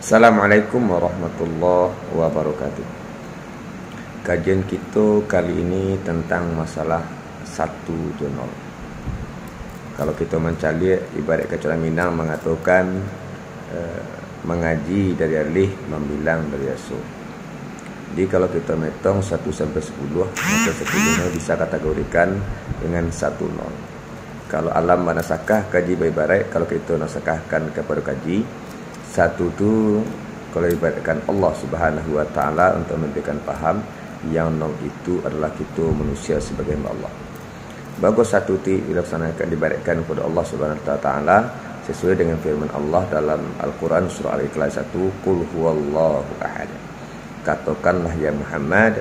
Assalamualaikum warahmatullahi wabarakatuh. Kajian kita kali ini tentang masalah 120. Kalau kita mencari ibarat kecuali Minang mengatakan mengaji dari alih, membilang dari aso. Jadi kalau kita metong 1 sampai 10, maka 10 bisa kategorikan dengan 10. Kalau alam manasakah kaji ibarat, kalau kita nasakahkan kepada kaji satu tu kalau ibaratkan Allah Subhanahu wa taala untuk memberikan paham yang nol itu adalah kita manusia sebagai Allah. Bagus satu ti dilaksanakan dibaratkan kepada Allah Subhanahu wa taala sesuai dengan firman Allah dalam Al-Qur'an surah Al-Ikhlas 1, qul huwallahu ahad. Katakanlah ya Muhammad,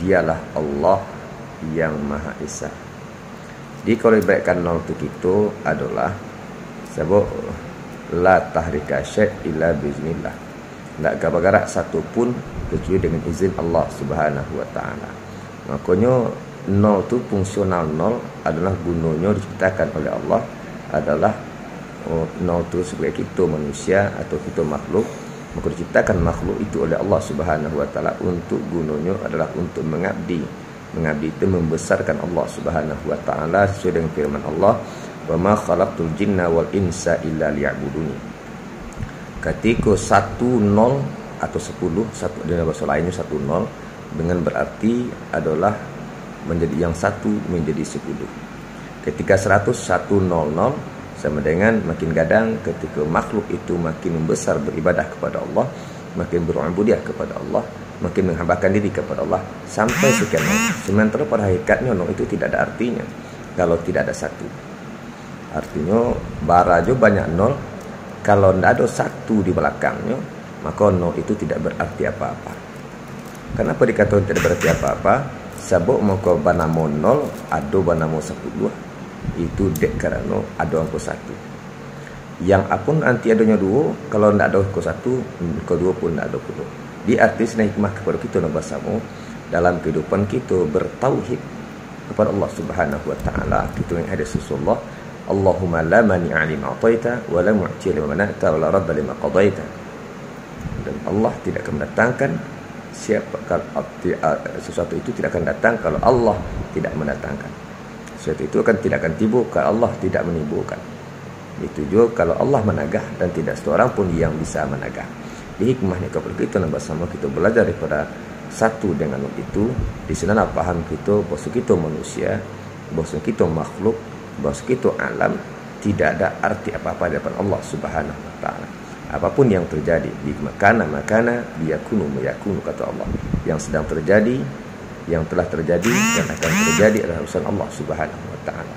dialah Allah yang Maha Esa. Jadi kalau ibaratkan nol itu kita adalah sebab la tahrika syai' illa biiznillah. Tak gerak satu pun kecuali dengan izin Allah Subhanahu wa taala. Makanya nol tu fungsional nol adalah gunanya diciptakan oleh Allah adalah nol tu sebagai kita manusia atau kita makhluk. Maka diciptakan makhluk itu oleh Allah Subhanahu wa taala untuk gunanya adalah untuk mengabdi. Mengabdi itu membesarkan Allah Subhanahu wa taala sesuai dengan firman Allah, wa ma khalaqtul jinna wal insa illa liya'buduni. Ketika 10 atau 10, satu dalam bahasa lainnya 10 dengan berarti adalah menjadi yang satu menjadi 10. Ketika 100 sama dengan makin gadang ketika makhluk itu makin membesar beribadah kepada Allah, makin berubudiyah kepada Allah, makin menghambakan diri kepada Allah sampai sekian nol. Sementara pada hakikatnya nol itu tidak ada artinya kalau tidak ada satu. Artinya barajo banyak nol, kalau tidak ada satu di belakangnya maka nol itu tidak berarti apa-apa. Kenapa dikatakan tidak berarti apa-apa? Sebab maka banamo nol ada banamo 10 itu dek karena ada angka 1. Yang apun anti adanya 2, kalau tidak ada angka 1, kedua pun tidak ada pun. Di artis hikmah kepada kita nabasamu dalam kehidupan kita bertauhid kepada Allah Subhanahu wa taala. Kita yang ada sesullah, Allahumma la mani'a lima ataita wa la mu'ti lima mana'ta wa la radda lima qadaita. Dan Allah tidak akan mendatangkan sesuatu itu tidak akan datang kalau Allah tidak mendatangkan. Sesuatu itu tidak akan tiba kalau Allah tidak menimbulkan. Itu juga kalau Allah menagah dan tidak seorang pun yang bisa menagah. Di hikmahnya kepada kita bersama kita belajar daripada satu dengan itu. Di sana paham kita bahwa kita manusia, bahwa kita makhluk, bahwa kita alam tidak ada arti apa-apa di depan Allah Subhanahu wa taala. Apapun yang terjadi di makana yakunu mayakunu kata Allah. Yang sedang terjadi, yang telah terjadi dan akan terjadi adalah urusan Allah Subhanahu wa taala.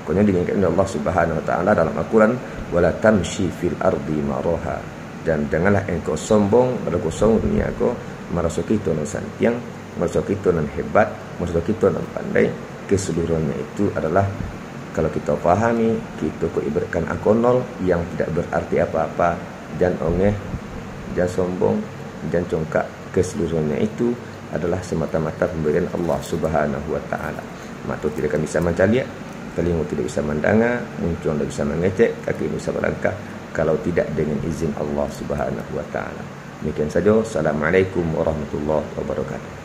Makanya diingatkan oleh Allah Subhanahu wa taala dalam Al-Qur'an, wala tamshi fil ardi maraha. Dan janganlah engkau sombong pada kosong dunia kau, merasa kita nan santiang, merasa kita nan hebat, merasa kita nan pandai. Keseluruhannya itu adalah kalau kita pahami, kita ibaratkan angka nol yang tidak berarti apa-apa, jangan ongeh, jangan sombong, jangan congkak. Keseluruhannya itu adalah semata-mata pemberian Allah Subhanahu wa taala. Mata tidak akan bisa mencari, telinga tidak bisa mendengar, muncul tidak bisa mengecek, kaki bisa melangkah kalau tidak dengan izin Allah Subhanahu wa taala. Demikian saja. Assalamualaikum warahmatullahi wabarakatuh.